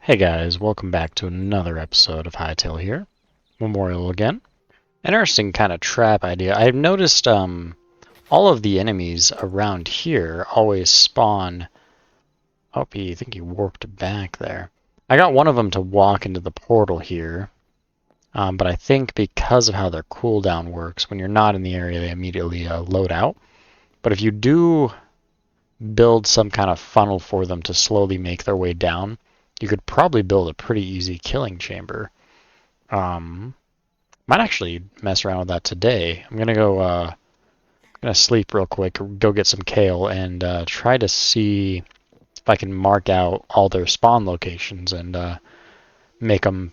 Hey guys, welcome back to another episode of Hytale here. Memorial again. Interesting kind of trap idea. I've noticed all of the enemies around here always spawn. Oh, I think he warped back there. I got one of them to walk into the portal here, but I think because of how their cooldown works, when you're not in the area, they immediately load out. But if you do build some kind of funnel for them to slowly make their way down, you could probably build a pretty easy killing chamber. Might actually mess around with that today. I'm gonna sleep real quick, go get some kale, and try to see if I can mark out all their spawn locations and make them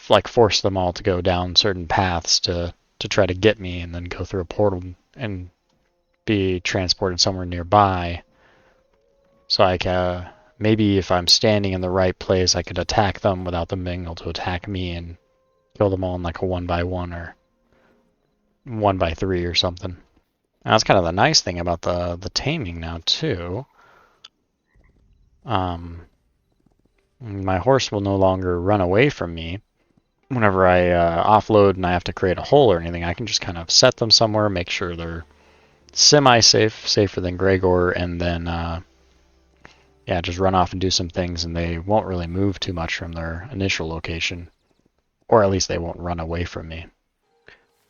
like force them all to go down certain paths to try to get me, and then go through a portal and be transported somewhere nearby. So I can maybe if I'm standing in the right place, I could attack them without them being able to attack me and kill them all in like a 1x1 or 1x3 or something. Now, that's kind of the nice thing about the taming now too. My horse will no longer run away from me. Whenever I offload and I have to create a hole or anything, I can just kind of set them somewhere, make sure they're semi-safe, safer than Gregor, and then yeah, just run off and do some things, and they won't really move too much from their initial location, or at least they won't run away from me.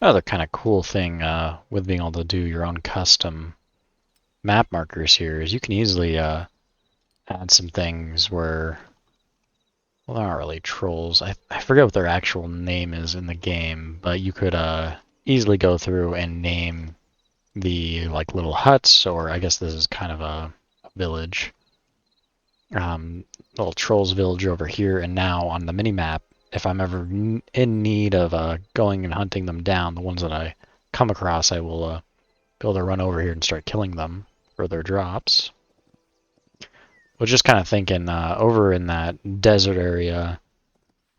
Another kind of cool thing with being able to do your own custom map markers here is you can easily add some things where, well, they're not really trolls. I forget what their actual name is in the game, but you could easily go through and name the like little huts, or I guess this is kind of a village. Little trolls village over here, and now on the mini map, if I'm ever in need of going and hunting them down, the ones that I come across, I will be able to run over here and start killing them for their drops. Was just kind of thinking over in that desert area,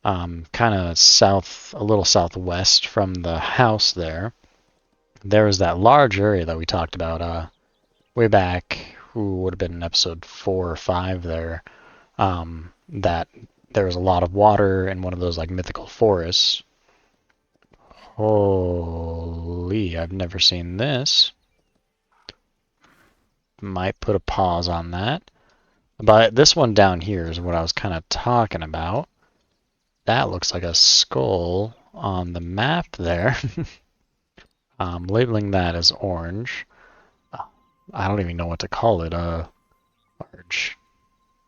kind of south, a little southwest from the house there, there was that large area that we talked about way back, who would have been in episode 4 or 5 there, that there was a lot of water in one of those like mythical forests. Holy, I've never seen this. Might put a pause on that. But this one down here is what I was kind of talking about. That looks like a skull on the map there. Labeling that as orange. I don't even know what to call it. Large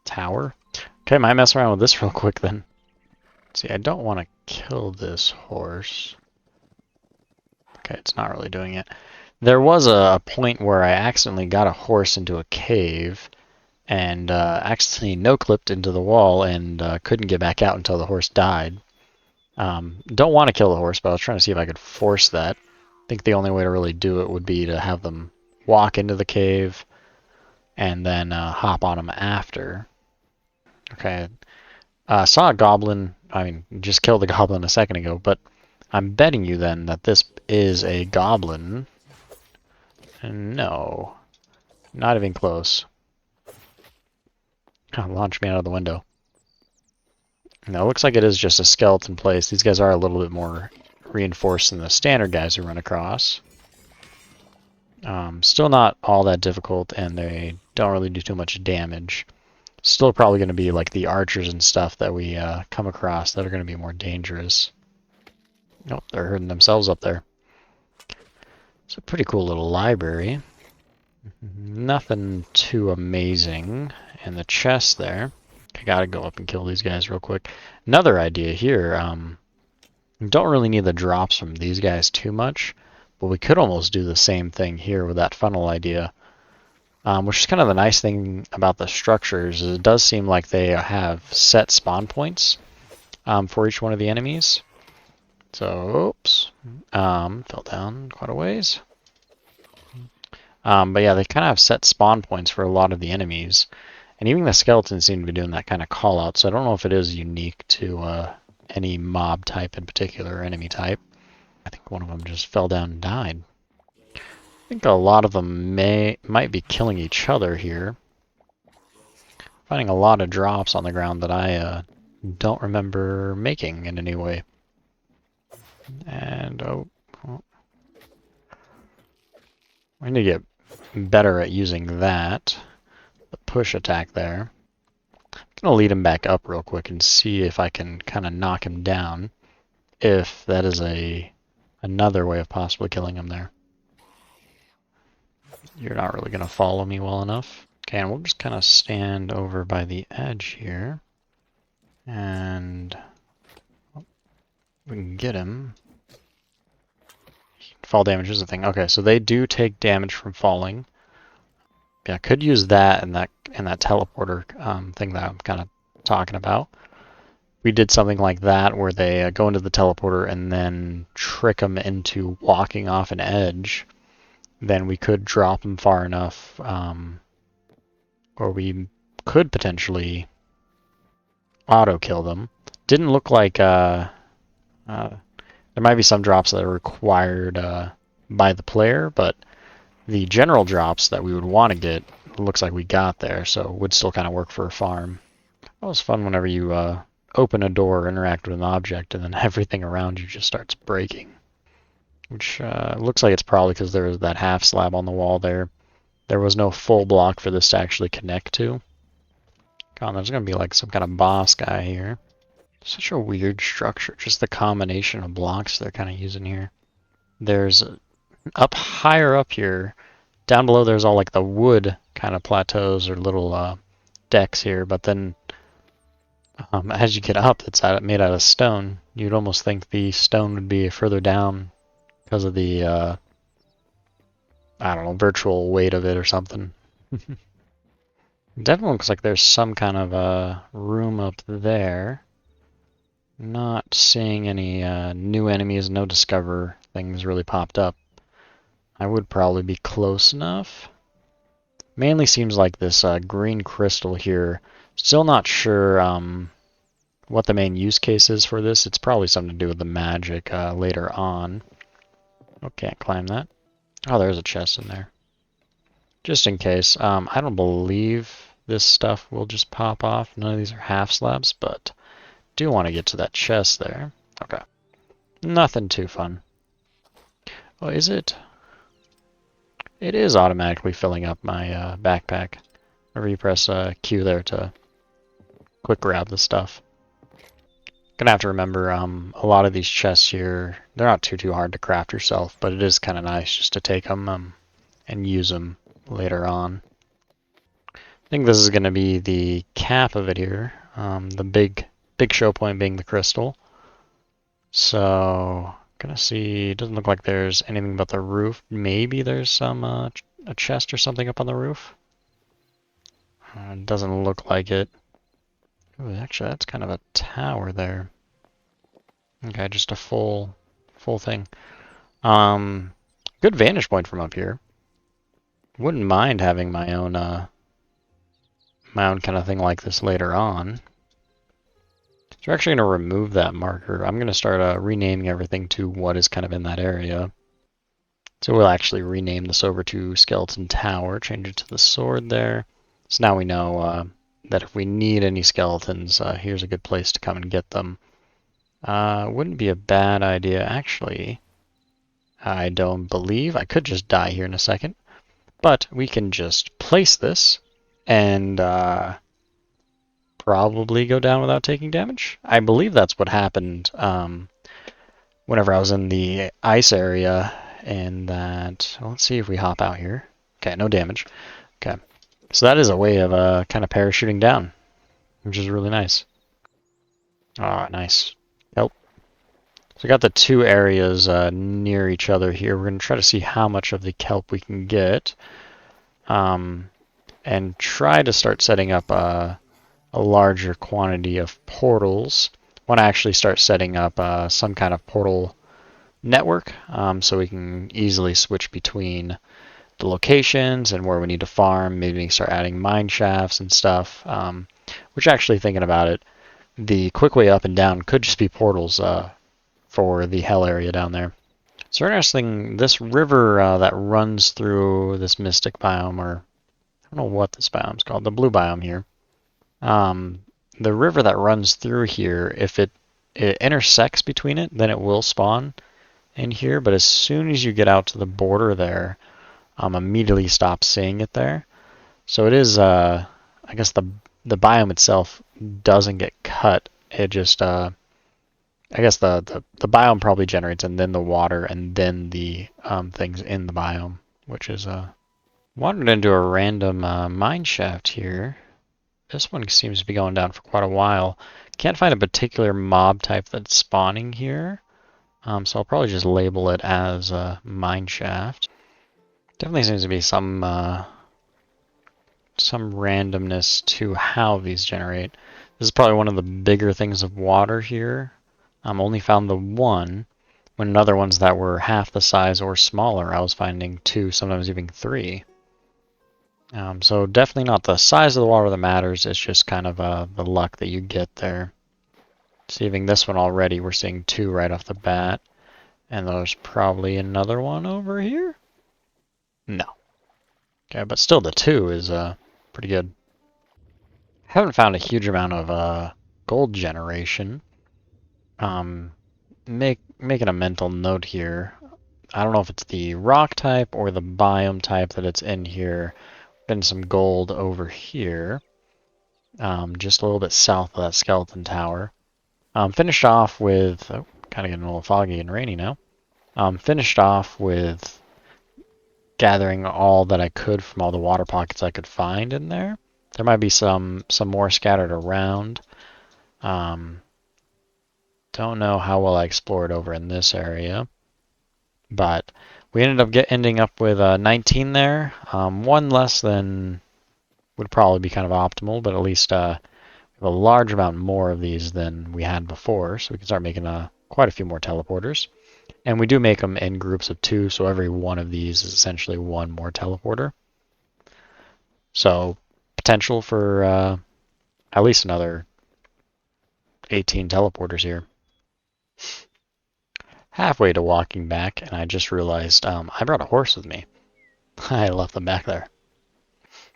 tower. Okay, might mess around with this real quick then. See, I don't want to kill this horse. Okay, it's not really doing it. There was a point where I accidentally got a horse into a cave and accidentally no-clipped into the wall and couldn't get back out until the horse died. Don't want to kill the horse, but I was trying to see if I could force that. I think the only way to really do it would be to have them walk into the cave and then hop on them after. Okay, saw a goblin. I mean, just killed the goblin a second ago, but I'm betting you then that this is a goblin. No, not even close. Launch me out of the window. No, it looks like it is just a skeleton place. These guys are a little bit more reinforced than the standard guys who run across. Still not all that difficult, and they don't really do too much damage. Still probably going to be like the archers and stuff that we come across that are going to be more dangerous. Nope, they're hurting themselves up there. It's a pretty cool little library. Nothing too amazing in the chest there. I gotta go up and kill these guys real quick. Another idea here, don't really need the drops from these guys too much, but we could almost do the same thing here with that funnel idea. Which is kind of the nice thing about the structures, is it does seem like they have set spawn points for each one of the enemies. So, oops, fell down quite a ways. But yeah, they kind of have set spawn points for a lot of the enemies. And even the skeletons seem to be doing that kind of call out, so I don't know if it is unique to any mob type in particular, or enemy type. I think one of them just fell down and died. I think a lot of them might be killing each other here. Finding a lot of drops on the ground that I don't remember making in any way. And, oh, well, I need to get better at using that. The push attack there. I'm going to lead him back up real quick and see if I can kind of knock him down. If that is another way of possibly killing him there. You're not really going to follow me well enough. Okay, and we'll just kind of stand over by the edge here. And we can get him. Fall damage is a thing. Okay, so they do take damage from falling. Yeah, I could use that and that teleporter thing that I'm kind of talking about. We did something like that where they go into the teleporter and then trick them into walking off an edge. Then we could drop them far enough, or we could potentially auto-kill them. Didn't look like there might be some drops that are required by the player, but the general drops that we would want to get looks like we got there, so it would still kind of work for a farm. It was fun whenever you open a door or interact with an object and then everything around you just starts breaking. Which looks like it's probably because there was that half slab on the wall there. There was no full block for this to actually connect to. God, there's going to be like some kind of boss guy here. Such a weird structure, just the combination of blocks they're kind of using here. There's up higher up here, down below there's all like the wood kind of plateaus or little decks here, but then as you get up, it's made out of stone. You'd almost think the stone would be further down because of the, I don't know, virtual weight of it or something. Definitely looks like there's some kind of room up there. Not seeing any new enemies, no discover things really popped up. I would probably be close enough. Mainly seems like this green crystal here. Still not sure what the main use case is for this. It's probably something to do with the magic later on. Oh, can't climb that. Oh, there's a chest in there. Just in case. I don't believe this stuff will just pop off. None of these are half slabs, but do want to get to that chest there. Okay. Nothing too fun. Oh, is it? It is automatically filling up my backpack. Whenever you press Q there to quick grab the stuff. Gonna have to remember a lot of these chests here, they're not too hard to craft yourself, but it is kind of nice just to take them and use them later on. I think this is going to be the cap of it here, the big show point being the crystal. So, gonna see, it doesn't look like there's anything but the roof. Maybe there's some a chest or something up on the roof. It doesn't look like it. Ooh, actually, that's kind of a tower there. Okay, just a full thing. Good vantage point from up here. Wouldn't mind having my own kind of thing like this later on. So we're actually going to remove that marker. I'm going to start renaming everything to what is kind of in that area. So we'll actually rename this over to Skeleton Tower, change it to the sword there. So now we know that if we need any skeletons, here's a good place to come and get them. Wouldn't be a bad idea, actually. I don't believe. I could just die here in a second. But we can just place this and probably go down without taking damage. I believe that's what happened whenever I was in the ice area. And that, let's see if we hop out here. Okay, no damage. Okay, so that is a way of kind of parachuting down, which is really nice. Ah, nice. Kelp. So we got the two areas near each other here. We're going to try to see how much of the kelp we can get. And try to start setting up a larger quantity of portals. Want to actually start setting up some kind of portal network so we can easily switch between the locations and where we need to farm. Maybe start adding mine shafts and stuff. Which, actually thinking about it, the quick way up and down could just be portals for the hell area down there. So interesting, this river that runs through this mystic biome, or I don't know what this biome's called, the blue biome here. the river that runs through here, if it intersects between it, then it will spawn in here. But as soon as you get out to the border there, immediately stop seeing it there. So it is, I guess the biome itself doesn't get cut. It just, I guess the biome probably generates, and then the water, and then the things in the biome, which is wandered into a random mine shaft here. This one seems to be going down for quite a while. Can't find a particular mob type that's spawning here, so I'll probably just label it as a mine shaft. Definitely seems to be some randomness to how these generate. This is probably one of the bigger things of water here. Only found the one, when other ones that were half the size or smaller, I was finding 2, sometimes even 3. So definitely not the size of the water that matters, it's just kind of the luck that you get there. Saving this one already, we're seeing 2 right off the bat. And there's probably another one over here? No. Okay, but still the 2 is pretty good. Haven't found a huge amount of gold generation. Making a mental note here. I don't know if it's the rock type or the biome type that it's in here. Been some gold over here. Just a little bit south of that skeleton tower. Finished off with, oh, kind of getting a little foggy and rainy now. Finished off with gathering all that I could from all the water pockets I could find in there. There might be some more scattered around. Don't know how well I explored over in this area, but we ended up ending up with 19 there. One less than would probably be kind of optimal, but at least we have a large amount more of these than we had before, so we can start making quite a few more teleporters. And we do make them in groups of 2, so every one of these is essentially 1 more teleporter. So potential for at least another 18 teleporters here. Halfway to walking back, and I just realized I brought a horse with me. I left them back there.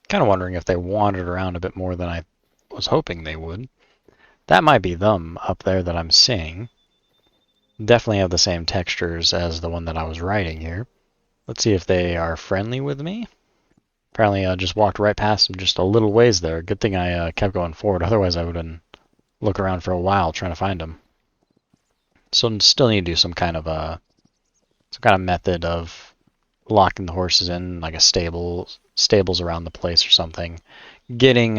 Kind of wondering if they wandered around a bit more than I was hoping they would. That might be them up there that I'm seeing. Definitely have the same textures as the one that I was riding here. Let's see if they are friendly with me. Apparently I just walked right past them just a little ways there. Good thing I kept going forward, otherwise I would have been looking around for a while trying to find them. So still need to do some kind of method of locking the horses in, like a stables around the place or something. Getting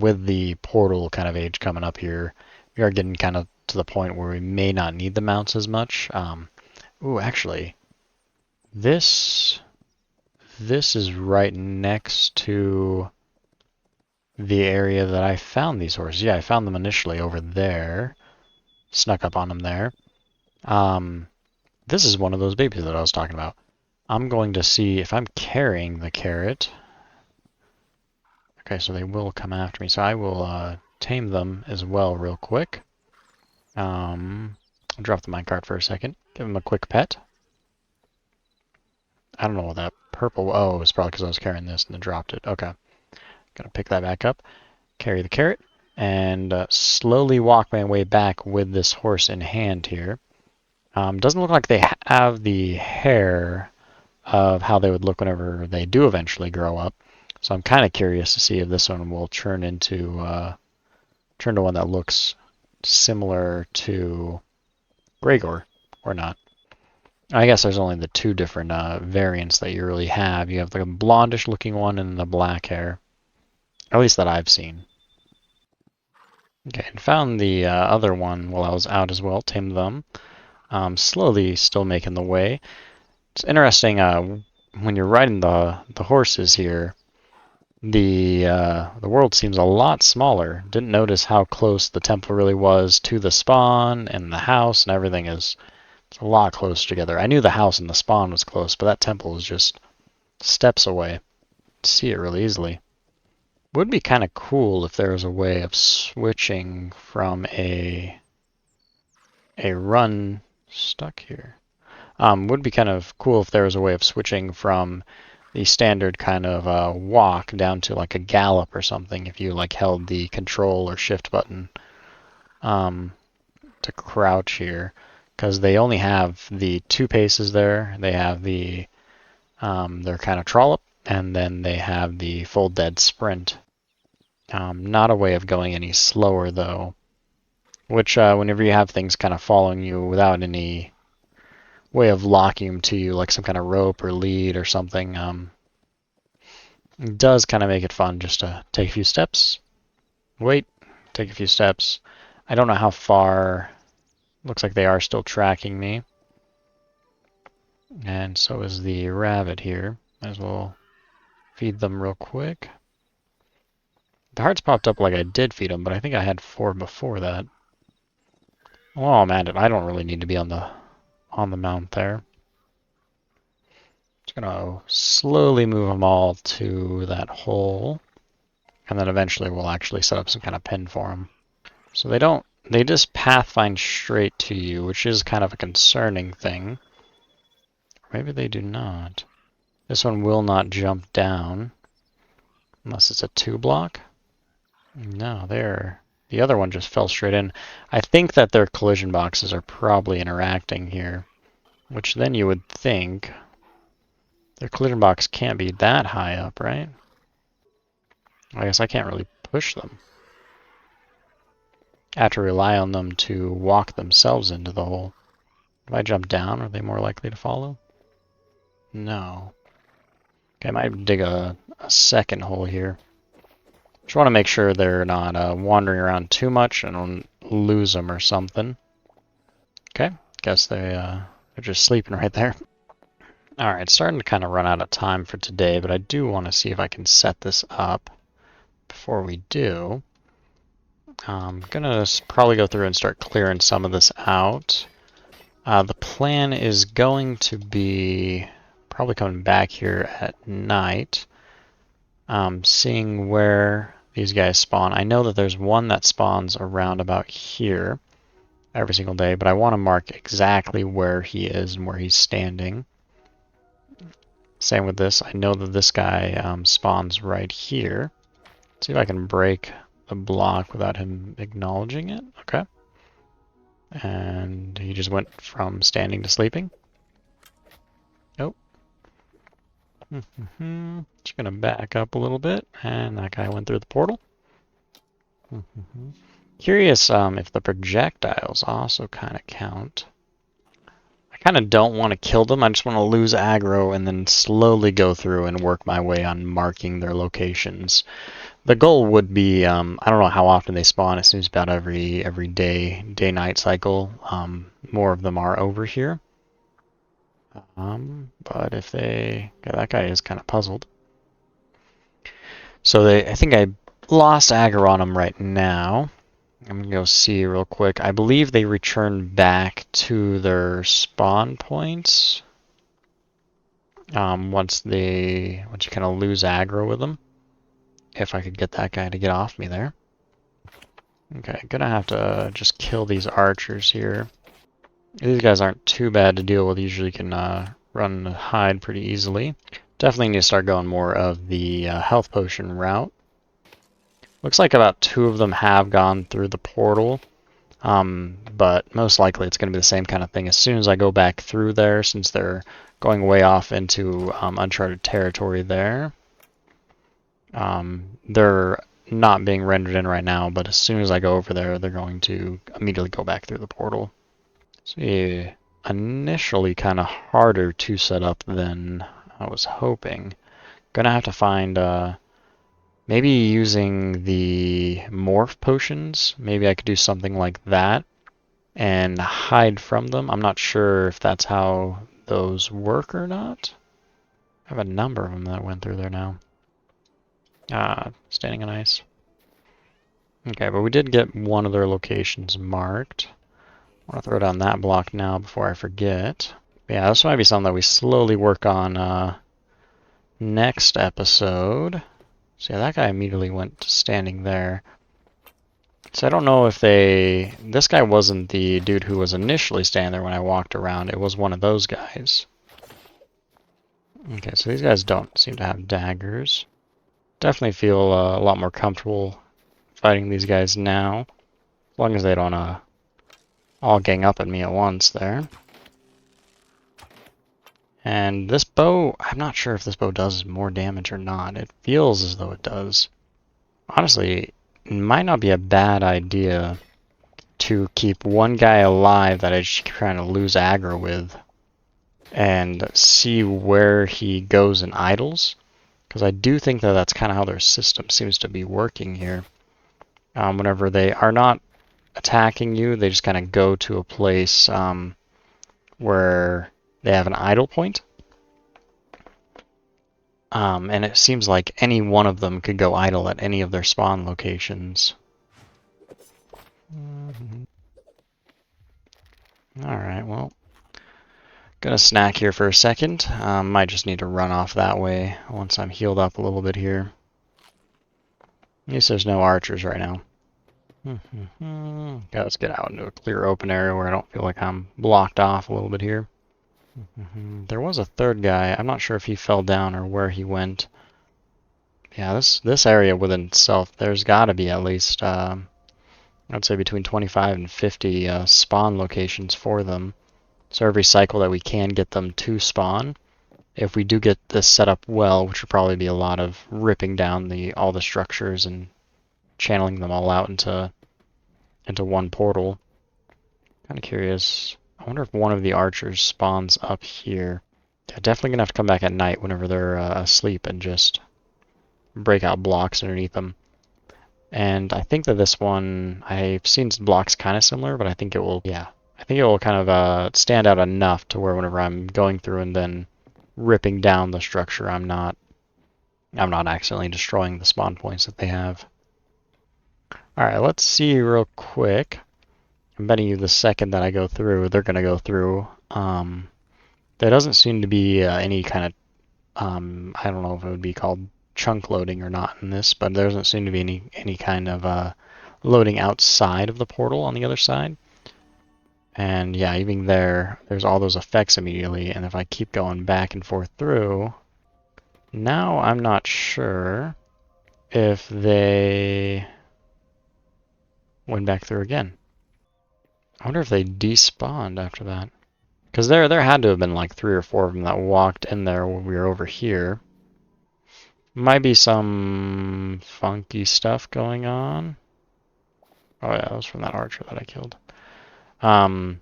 with the portal kind of age coming up here, we are getting kind of to the point where we may not need the mounts as much. Ooh, actually, this is right next to the area that I found these horses. Yeah, I found them initially over there. Snuck up on them there. This is one of those babies that I was talking about. I'm going to see if I'm carrying the carrot. Okay, so they will come after me. So I will tame them as well real quick. I'll drop the minecart for a second. Give them a quick pet. I don't know what that purple... Oh, it's probably because I was carrying this and then dropped it. Okay. Gonna pick that back up. Carry the carrot. And slowly walk my way back with this horse in hand here. Doesn't look like they have the hair of how they would look whenever they do eventually grow up. So I'm kind of curious to see if this one will turn into one that looks similar to Gregor or not. I guess there's only the 2 different variants that you really have. You have the blondish looking one and the black hair. At least that I've seen. Okay, and found the other one while I was out as well. Tamed them. Slowly still making the way. It's interesting when you're riding the horses here, the world seems a lot smaller. Didn't notice how close the temple really was to the spawn, and the house and everything it's a lot closer together. I knew the house and the spawn was close, but that temple is just steps away. See it really easily. Would be kind of cool if there was a way of switching from a run stuck here. Would be kind of cool if there was a way of switching from the standard kind of walk down to like a gallop or something if you like held the control or shift button to crouch here, because they only have the 2 paces there. They have the their kind of trollop, and then they have the full dead sprint. Not a way of going any slower though, which whenever you have things kind of following you without any way of locking them to you, like some kind of rope or lead or something, it does kind of make it fun just to take a few steps, wait, take a few steps. I don't know how far. Looks like they are still tracking me. And so is the rabbit here. Might as well feed them real quick. The hearts popped up like I did feed them, but I think I had 4 before that. Oh man, I don't really need to be on the mount there. Just gonna slowly move them all to that hole, and then eventually we'll actually set up some kind of pen for them. So they just pathfind straight to you, which is kind of a concerning thing. Maybe they do not. This one will not jump down unless it's a 2 block. No, the other one just fell straight in. I think that their collision boxes are probably interacting here, which then you would think their collision box can't be that high up, right? I guess I can't really push them. I have to rely on them to walk themselves into the hole. If I jump down, are they more likely to follow? No. Okay, I might dig a second hole here. Just want to make sure they're not wandering around too much and don't lose them or something. Okay, guess they're just sleeping right there. Alright, it's starting to kind of run out of time for today, but I do want to see if I can set this up. Before we do, I'm going to probably go through and start clearing some of this out. The plan is going to be probably coming back here at night, seeing where these guys spawn. I know that there's one that spawns around about here every single day, but I want to mark exactly where he is and where he's standing. Same with this. I know that this guy spawns right here. Let's see if I can break the block without him acknowledging it. Okay. And he just went from standing to sleeping. Nope. Just gonna back up a little bit, and that guy went through the portal. Curious if the projectiles also kind of count. I kind of don't want to kill them. I just want to lose aggro and then slowly go through and work my way on marking their locations. The goal would be, I don't know how often they spawn. It seems about every day-night cycle. More of them are over here. But if they... Okay, that guy is kind of puzzled. So I think I lost aggro on them right now. I'm going to go see real quick. I believe they return back to their spawn points once you kind of lose aggro with them. If I could get that guy to get off me there. Okay, gonna have to just kill these archers here. These guys aren't too bad to deal with. Usually can run and hide pretty easily. Definitely need to start going more of the health potion route. Looks like about 2 of them have gone through the portal. But most likely it's going to be the same kind of thing. As soon as I go back through there, since they're going way off into uncharted territory there. They're not being rendered in right now, but as soon as I go over there, they're going to immediately go back through the portal. See, initially kind of harder to set up than I was hoping. Gonna have to find, maybe using the morph potions. Maybe I could do something like that and hide from them. I'm not sure if that's how those work or not. I have a number of them that went through there now. Standing on ice. Okay, but we did get one of their locations marked. I want to throw down that block now before I forget. Yeah, this might be something that we slowly work on next episode. So yeah, that guy immediately went to standing there. So I don't know if this guy wasn't the dude who was initially standing there when I walked around. It was one of those guys. Okay, so these guys don't seem to have daggers. Definitely feel a lot more comfortable fighting these guys now. As long as they don't all gang up at me at once there. And this bow, I'm not sure if this bow does more damage or not. It feels as though it does. Honestly, it might not be a bad idea to keep one guy alive that I just keep trying to lose aggro with and see where he goes and idles. Because I do think that that's kind of how their system seems to be working here. Whenever they are not attacking you, they just kind of go to a place where they have an idle point. And it seems like any one of them could go idle at any of their spawn locations. Alright, well, gonna snack here for a second. Might just need to run off that way once I'm healed up a little bit here. At least there's no archers right now. Okay, let's get out into a clear open area where I don't feel like I'm blocked off a little bit here. There was a third guy. I'm not sure if he fell down or where he went. Yeah, this area within itself, there's got to be at least, I'd say between 25 and 50 spawn locations for them. So every cycle that we can get them to spawn, if we do get this set up well, which would probably be a lot of ripping down all the structures and channeling them all out into one portal. Kind of curious. I wonder if one of the archers spawns up here. Yeah, definitely gonna have to come back at night whenever they're asleep and just break out blocks underneath them. And I think that this one, I've seen blocks kind of similar, but I think it will, yeah, I think it will kind of stand out enough to where whenever I'm going through and then ripping down the structure, I'm not accidentally destroying the spawn points that they have. Alright, let's see real quick. I'm betting you the second that I go through, they're going to go through. There doesn't seem to be any kind of, I don't know if it would be called chunk loading or not in this, but there doesn't seem to be any kind of loading outside of the portal on the other side. And yeah, even there's all those effects immediately, and if I keep going back and forth through, now I'm not sure if they went back through again. I wonder if they despawned after that. Because there had to have been like 3 or 4 of them that walked in there when we were over here. Might be some funky stuff going on. Oh yeah, that was from that archer that I killed. The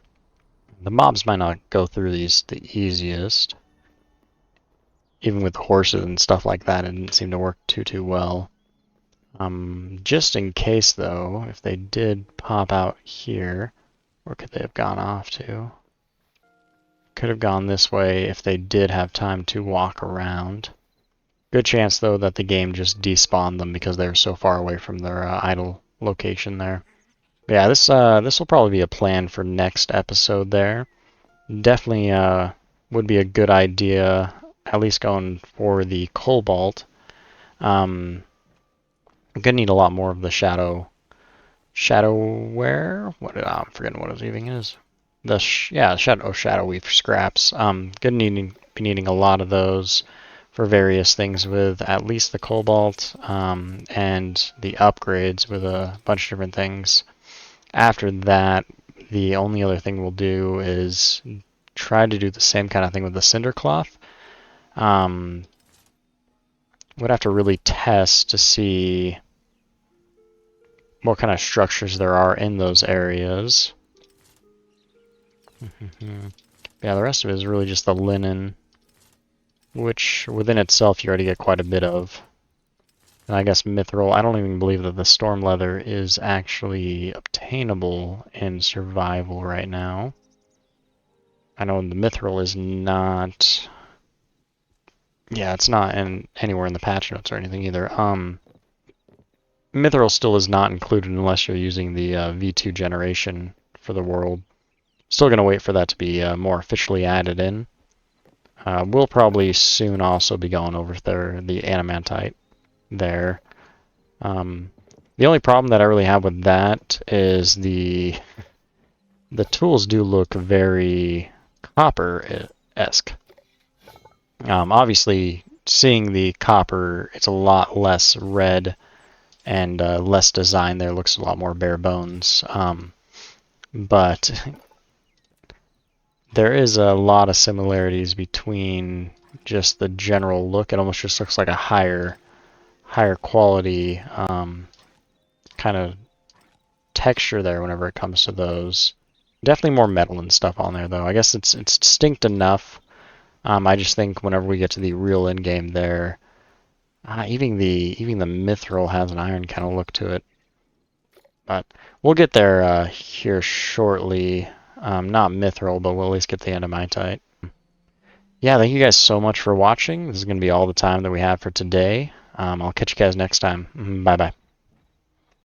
mobs might not go through these the easiest. Even with the horses and stuff like that, it didn't seem to work too well. Just in case though, if they did pop out here, where could they have gone off to? Could have gone this way if they did have time to walk around. Good chance, though, that the game just despawned them because they're so far away from their idle location there. But yeah, this will probably be a plan for next episode there. Definitely would be a good idea, at least going for the cobalt. I'm gonna need a lot more of the shadowware. I'm forgetting what it even is. Shadow weave scraps. Gonna be needing a lot of those for various things with at least the cobalt and the upgrades with a bunch of different things. After that, the only other thing we'll do is try to do the same kind of thing with the cinder cloth. Would have to really test to see what kind of structures there are in those areas. Yeah, the rest of it is really just the linen, which within itself you already get quite a bit of. And I guess mithril, I don't even believe that the storm leather is actually obtainable in survival right now. I know the mithril is not... Yeah, it's not anywhere in the patch notes or anything either. Mithril still is not included unless you're using the V2 generation for the world. Still going to wait for that to be more officially added in. We'll probably soon also be going over the adamantite there. The only problem that I really have with that is the tools do look very copper-esque. Obviously, seeing the copper, it's a lot less red and less design there. Looks a lot more bare bones. But there is a lot of similarities between just the general look. It almost just looks like a higher quality kind of texture there whenever it comes to those. Definitely more metal and stuff on there though. I guess it's distinct enough. I just think whenever we get to the real end game there, even the mithril has an iron kind of look to it. But we'll get there here shortly. Not mithril, but we'll at least get the endomitite. Yeah, thank you guys so much for watching. This is going to be all the time that we have for today. I'll catch you guys next time. Bye bye.